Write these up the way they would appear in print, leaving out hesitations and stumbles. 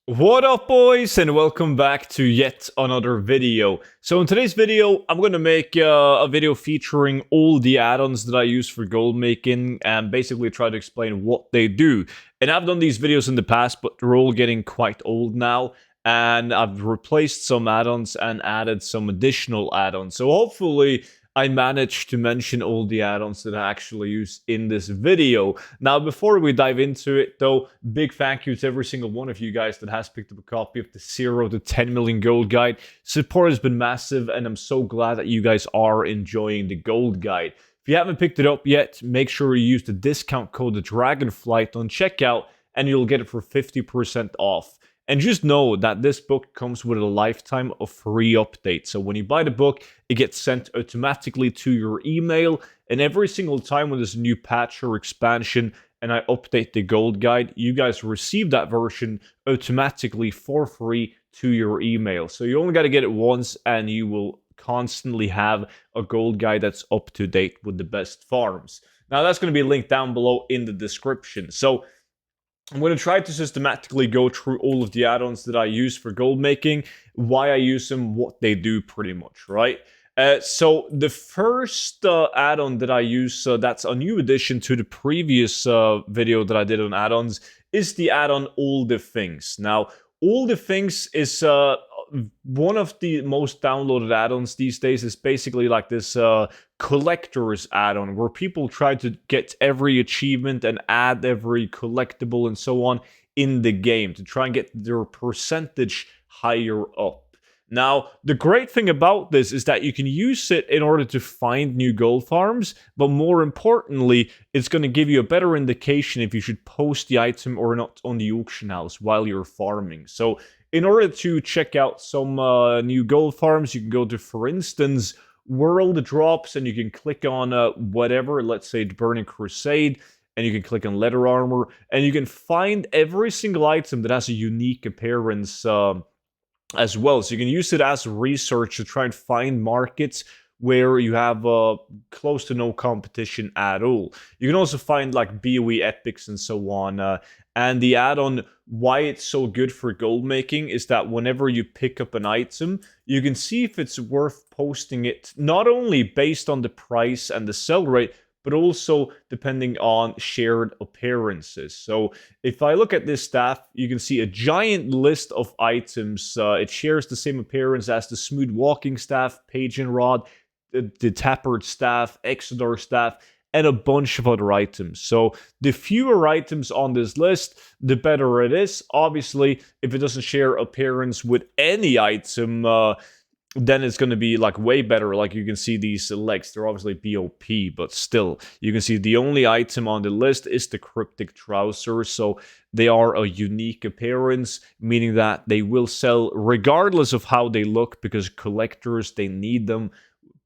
What up, boys, and welcome back to yet another video. So in today's video, I'm going to make a video featuring all the add-ons that I use for gold making and basically try to explain what they do. And I've done these videos in the past, but they're all getting quite old now, and I've replaced some add-ons and added some additional add-ons. So hopefully I managed to mention all the add-ons that I actually use in this video. Now, before we dive into it, though, big thank you to every single one of you guys that has picked up a copy of the 0 to 10 million gold guide. Support has been massive, and I'm so glad that you guys are enjoying the gold guide. If you haven't picked it up yet, make sure you use the discount code DRAGONFLIGHT on checkout, and you'll get it for 50% off. And just know that this book comes with a lifetime of free updates. So when you buy the book, it gets sent automatically to your email. And every single time when there's a new patch or expansion and I update the gold guide, you guys receive that version automatically for free to your email. So you only got to get it once and you will constantly have a gold guide that's up to date with the best farms. Now that's going to be linked down below in the description. So I'm going to try to systematically go through all of the add-ons that I use for gold making, why I use them, what they do pretty much, right? So the first add-on that I use, that's a new addition to the previous video that I did on add-ons, is the add-on All the Things. Now, All the Things is one of the most downloaded add-ons these days. Is basically like this collector's add-on where people try to get every achievement and add every collectible and so on in the game to try and get their percentage higher up. Now, the great thing about this is that you can use it in order to find new gold farms, but more importantly, it's going to give you a better indication if you should post the item or not on the auction house while you're farming. So in order to check out some new gold farms, you can go to, for instance, World Drops, and you can click on whatever, let's say the Burning Crusade, and you can click on Leather Armor, and you can find every single item that has a unique appearance as well. So you can use it as research to try and find markets where you have close to no competition at all. You can also find like BOE epics and so on. And the add-on, why it's so good for gold making, is that whenever you pick up an item, you can see if it's worth posting it, not only based on the price and the sell rate, but also depending on shared appearances. So if I look at this staff, you can see a giant list of items. It shares the same appearance as the Smooth Walking Staff, Pagan Rod, the Tapered Staff, Exodar Staff, and a bunch of other items. So the fewer items on this list, the better it is. Obviously, if it doesn't share appearance with any item, then it's going to be like way better. Like you can see these legs, they're obviously BOP, but still, you can see the only item on the list is the Cryptic Trouser. So they are a unique appearance, meaning that they will sell regardless of how they look, because collectors, they need them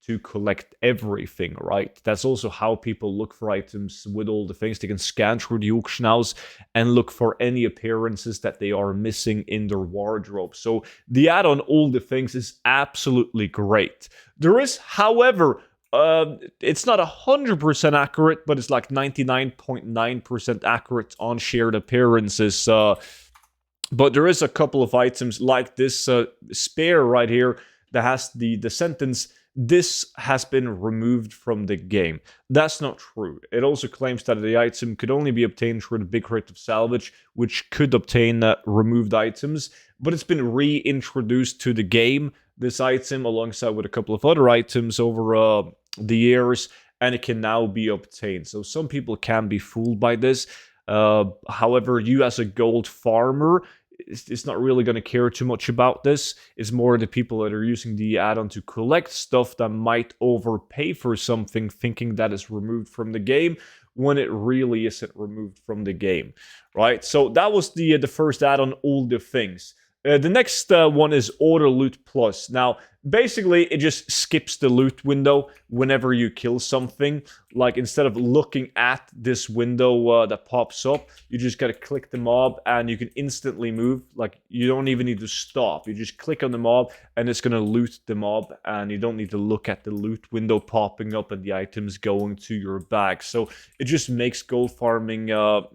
to collect everything, right? That's also how people look for items with all the things. They can scan through the auction house and look for any appearances that they are missing in their wardrobe. So the add-on All the Things is absolutely great. There is, however, it's not 100% accurate, but it's like 99.9% accurate on shared appearances. But there is a couple of items like this spear right here that has the sentence, "This has been removed from the game." That's not true. It also claims that the item could only be obtained through the big crate of salvage, which could obtain removed items, but it's been reintroduced to the game, this item, alongside with a couple of other items over the years, and it can now be obtained. So some people can be fooled by this. However, you as a gold farmer, it's not really going to care too much about this. It's more the people that are using the add-on to collect stuff that might overpay for something, thinking that it's removed from the game, when it really isn't removed from the game, right? So that was the first add-on, All the Things. The next one is Auto Loot Plus. Now, basically, it just skips the loot window whenever you kill something. Like, instead of looking at this window that pops up, you just gotta click the mob and you can instantly move. Like, you don't even need to stop. You just click on the mob and it's gonna loot the mob, and you don't need to look at the loot window popping up and the items going to your bag. So it just makes gold farming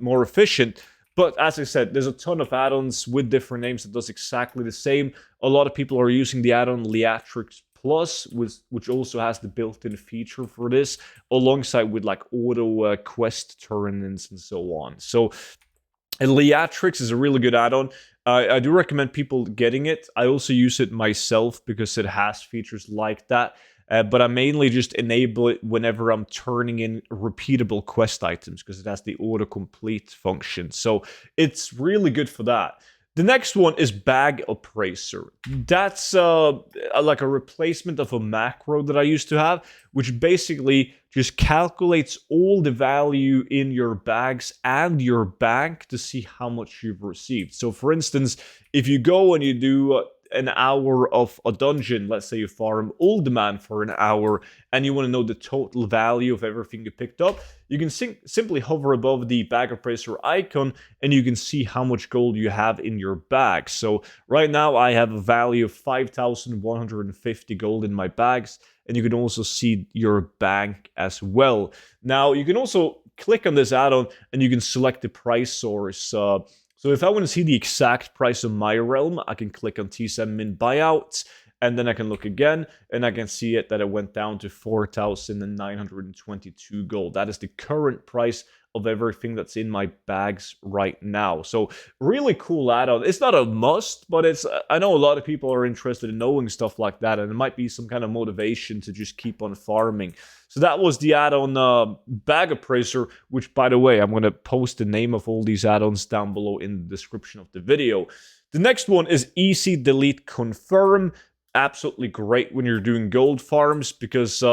more efficient. But as I said, there's a ton of add-ons with different names that does exactly the same. A lot of people are using the add-on Leatrix Plus, which also has the built-in feature for this, alongside with like auto quest turn-ins and so on. So Leatrix is a really good add-on. I do recommend people getting it. I also use it myself because it has features like that. But I mainly just enable it whenever I'm turning in repeatable quest items because it has the autocomplete function. So it's really good for that. The next one is Bag Appraiser. That's like a replacement of a macro that I used to have, which basically just calculates all the value in your bags and your bank to see how much you've received. So for instance, if you go and you do an hour of a dungeon, let's say you farm Old Man for an hour, and you want to know the total value of everything you picked up, you can simply hover above the Bag Appraiser icon, and you can see how much gold you have in your bag. So right now I have a value of 5,150 gold in my bags, and you can also see your bank as well. Now you can also click on this add-on, and you can select the price source. So if I want to see the exact price of my realm, I can click on T7 Min Buyouts, and then I can look again, and I can see that it went down to 4,922 gold. That is the current price of everything that's in my bags right now. So really cool add-on. It's not a must, but I know a lot of people are interested in knowing stuff like that, and it might be some kind of motivation to just keep on farming. So that was the add-on Bag Appraiser, which, by the way, I'm going to post the name of all these add-ons down below in the description of the video. The next one is Easy Delete Confirm. Absolutely great when you're doing gold farms, because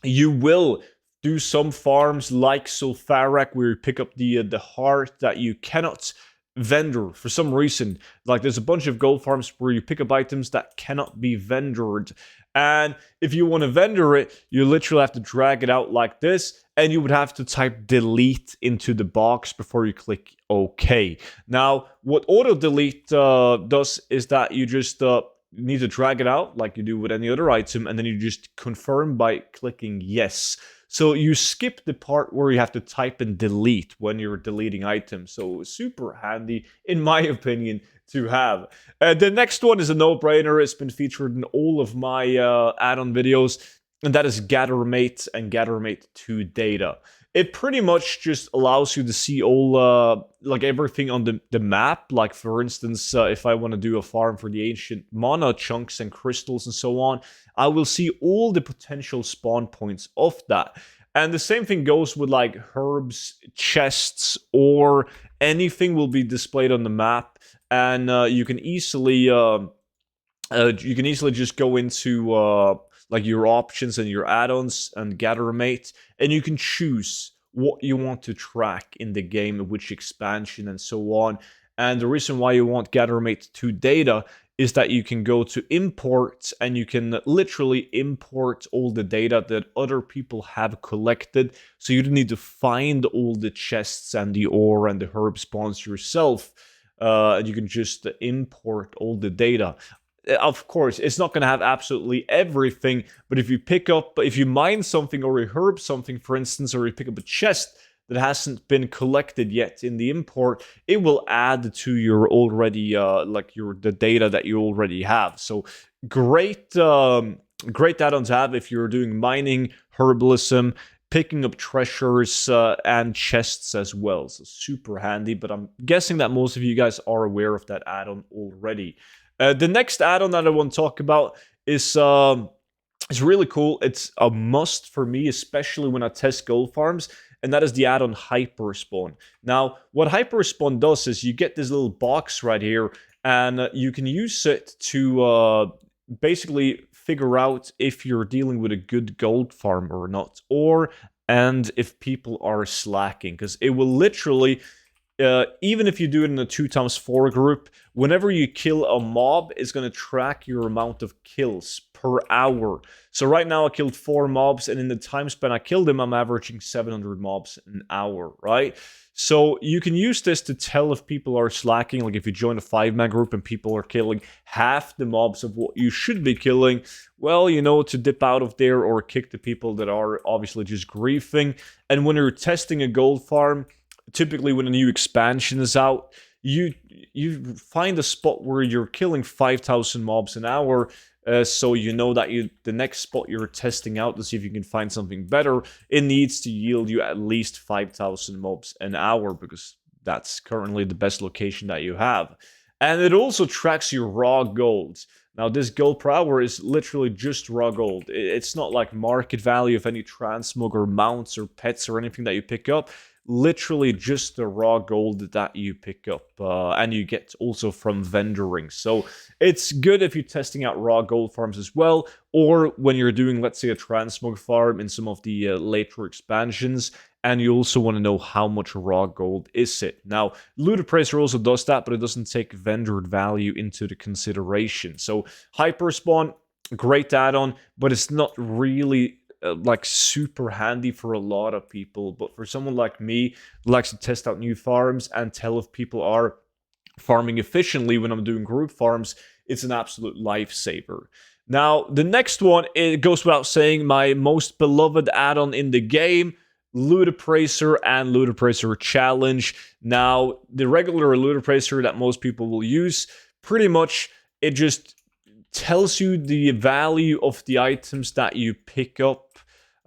you will do some farms like Sulfarak where you pick up the heart that you cannot vendor for some reason. Like there's a bunch of gold farms where you pick up items that cannot be vendored. And if you want to vendor it, you literally have to drag it out like this, and you would have to type delete into the box before you click OK. Now, what auto delete does is that you just need to drag it out like you do with any other item, and then you just confirm by clicking yes. So you skip the part where you have to type in delete when you're deleting items. So super handy, in my opinion, to have. The next one is a no-brainer. It's been featured in all of my add-on videos, and that is Gathermate and Gathermate 2 data. It pretty much just allows you to see all, like everything on the map. Like for instance, if I want to do a farm for the ancient mana chunks and crystals and so on, I will see all the potential spawn points of that. And the same thing goes with like herbs, chests, or anything will be displayed on the map. And you can easily just go into like your options and your add-ons and Gathermate, and you can choose what you want to track in the game, which expansion and so on. And the reason why you want Gathermate 2 data is that you can go to import, and you can literally import all the data that other people have collected. So you don't need to find all the chests and the ore and the herb spawns yourself. You can just import all the data. Of course, it's not going to have absolutely everything, but if you mine something or you herb something, for instance, or you pick up a chest that hasn't been collected yet in the import, it will add to your already, the data that you already have. So great add-on to have if you're doing mining, herbalism, picking up treasures, and chests as well. So super handy, but I'm guessing that most of you guys are aware of that add-on already. The next add-on that I want to talk about is really cool. It's a must for me, especially when I test gold farms, and that is the add-on Hyperspawn. Now, what Hyperspawn does is you get this little box right here, and you can use it to basically figure out if you're dealing with a good gold farm or not, and if people are slacking, because it will literally... even if you do it in a 2x4 group, whenever you kill a mob, it's going to track your amount of kills per hour. So right now I killed 4 mobs, and in the time span I killed them, I'm averaging 700 mobs an hour, right? So you can use this to tell if people are slacking. Like if you join a 5-man group and people are killing half the mobs of what you should be killing, well, you know, to dip out of there or kick the people that are obviously just griefing. And when you're testing a gold farm, typically when a new expansion is out, you find a spot where you're killing 5,000 mobs an hour. So you know that the next spot you're testing out to see if you can find something better, it needs to yield you at least 5,000 mobs an hour, because that's currently the best location that you have. And it also tracks your raw gold. Now, this gold per hour is literally just raw gold. It's not like market value of any transmog or mounts or pets or anything that you pick up. Literally just the raw gold that you pick up, and you get also from vendoring. So it's good if you're testing out raw gold farms as well, or when you're doing, let's say, a transmog farm in some of the later expansions, and you also want to know how much raw gold is it. Now, Loot Appraiser also does that, but it doesn't take vendored value into the consideration. So Hyperspawn, great add-on, but it's not really like super handy for a lot of people. But for someone like me who likes to test out new farms and tell if people are farming efficiently when I'm doing group farms, it's an absolute lifesaver. Now, the next one, it goes without saying, my most beloved add-on in the game, Loot Appraiser and Loot Appraiser Challenge. Now, the regular Loot Appraiser that most people will use, pretty much it just tells you the value of the items that you pick up,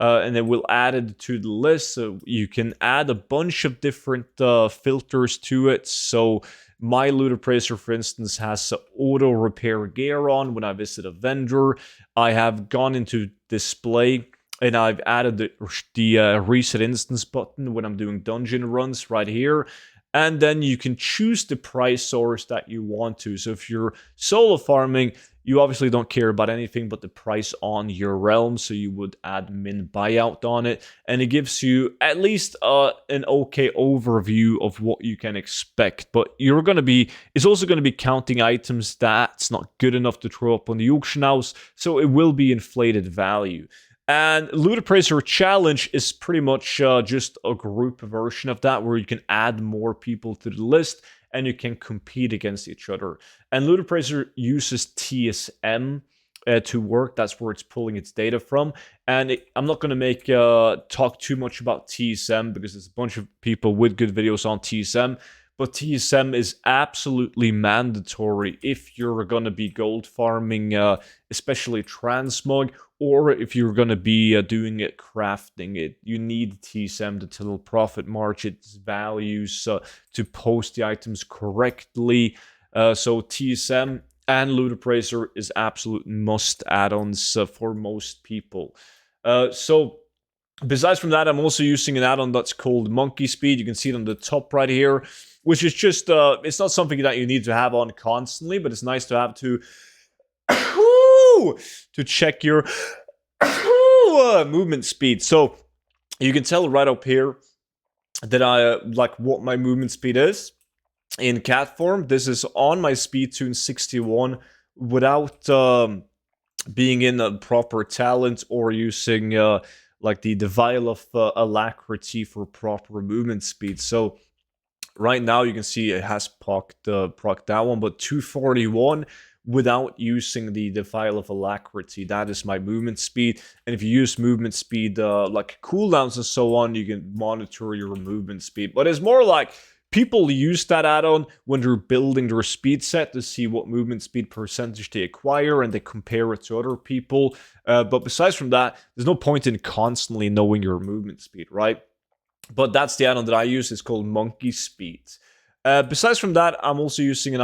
and it will add it to the list. So you can add a bunch of different filters to it. So my Loot Appraiser, for instance, has auto repair gear on when I visit a vendor. I have gone into display and I've added the reset instance button when I'm doing dungeon runs right here. And then you can choose the price source that you want to. So if you're solo farming, you obviously don't care about anything but the price on your realm. So you would add min buyout on it. And it gives you at least an okay overview of what you can expect. But it's also going to be counting items that's not good enough to throw up on the auction house. So it will be inflated value. And Loot Appraiser Challenge is pretty much just a group version of that, where you can add more people to the list and you can compete against each other. And Loot Appraiser uses TSM to work. That's where it's pulling its data from. And I'm not going to talk too much about TSM, because there's a bunch of people with good videos on TSM. But TSM is absolutely mandatory if you're going to be gold farming, especially transmog, or if you're going to be doing it crafting it. You need TSM to tell profit margins values, to post the items correctly. So TSM and Loot Appraiser is absolute must add-ons for most people. So besides from that, I'm also using an add-on that's called Monkey Speed. You can see it on the top right here, which is just, it's not something that you need to have on constantly, but it's nice to have to check your movement speed. So you can tell right up here that I like what my movement speed is in cat form. This is on my speed tune 61 without being in a proper talent or using like the vial of alacrity for proper movement speed. So right now you can see it has procced that one, but 241 without using the vial of alacrity. That is my movement speed. And if you use movement speed like cooldowns and so on, you can monitor your movement speed. But it's more like people use that add-on when they're building their speed set to see what movement speed percentage they acquire, and they compare it to other people. But besides from that, there's no point in constantly knowing your movement speed, right? But that's the add-on that I use. It's called Monkey Speed. Besides from that, I'm also using an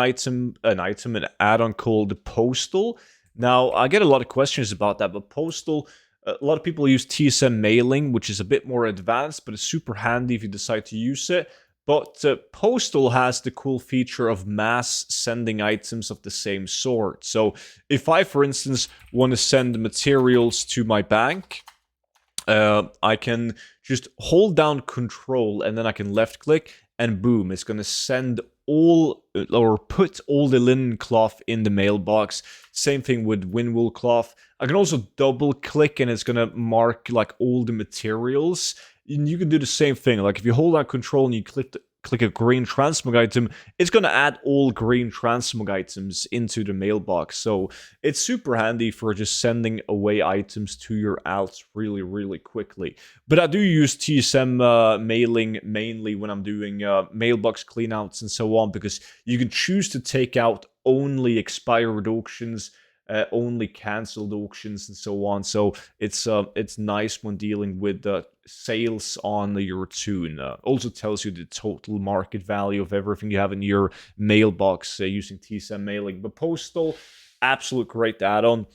add-on called Postal. Now, I get a lot of questions about that, but Postal, a lot of people use TSM mailing, which is a bit more advanced, but it's super handy if you decide to use it. But Postal has the cool feature of mass sending items of the same sort. So if I, for instance, want to send materials to my bank, I can just hold down Control and then I can left click, and boom, it's going to send all, or put all the linen cloth in the mailbox. Same thing with windwool cloth. I can also double click and it's going to mark like all the materials. And you can do the same thing. Like if you hold down Control and you click a green transmog item, it's going to add all green transmog items into the mailbox. So it's super handy for just sending away items to your alts really, really quickly. But I do use TSM mailing mainly when I'm doing mailbox cleanouts and so on, because you can choose to take out only expired auctions, only cancelled auctions, and so on. So it's nice when dealing with sales on your toon. Also tells you the total market value of everything you have in your mailbox using TSM mailing. But Postal, absolute great add-on.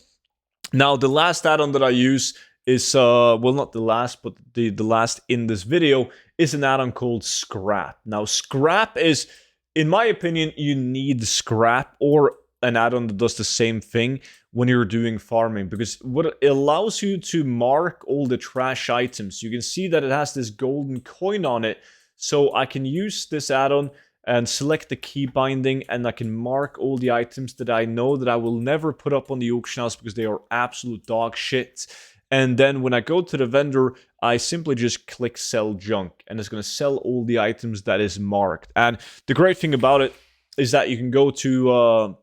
Now the last add-on that I use is well, not the last, but the last in this video is an add-on called Scrap. Now Scrap is, in my opinion, you need Scrap or an add-on that does the same thing when you're doing farming, because what it allows you to mark all the trash items. You can see that it has this golden coin on it, so I can use this add-on and select the key binding, and I can mark all the items that I know that I will never put up on the auction house because they are absolute dog shit. And then when I go to the vendor, I simply just click sell junk, and it's going to sell all the items that is marked. And the great thing about it is that you can go to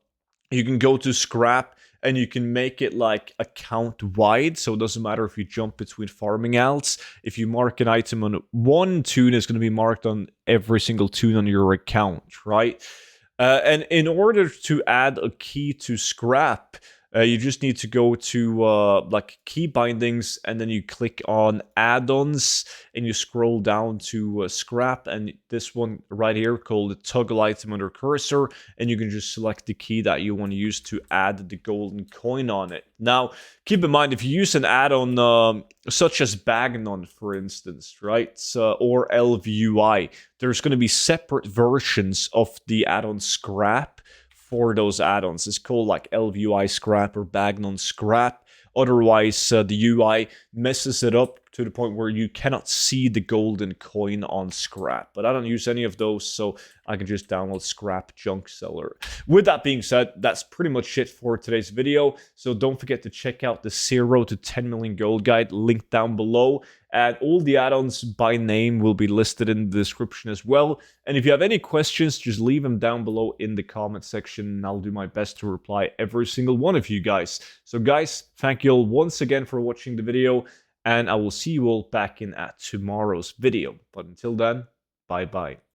Scrap, and you can make it like account wide, so it doesn't matter if you jump between farming alts. If you mark an item on one toon, it's going to be marked on every single toon on your account, right? And in order to add a key to Scrap, you just need to go to like key bindings, and then you click on add-ons, and you scroll down to Scrap, and this one right here called the toggle item under cursor, and you can just select the key that you want to use to add the golden coin on it. Now keep in mind, if you use an add-on such as Bagnon, for instance, right, or LVUI, there's going to be separate versions of the add-on Scrap for those add-ons. It's called like LVUI Scrap or Bagnon Scrap. Otherwise, the UI messes it up to the point where you cannot see the golden coin on Scrap. But I don't use any of those, so I can just download Scrap Junk Seller. With that being said, that's pretty much it for today's video. So don't forget to check out the 0 to 10 million gold guide, linked down below. And all the add-ons by name will be listed in the description as well. And if you have any questions, just leave them down below in the comment section, and I'll do my best to reply every single one of you guys. So guys, thank you all once again for watching the video, and I will see you all back in at tomorrow's video. But until then, bye-bye.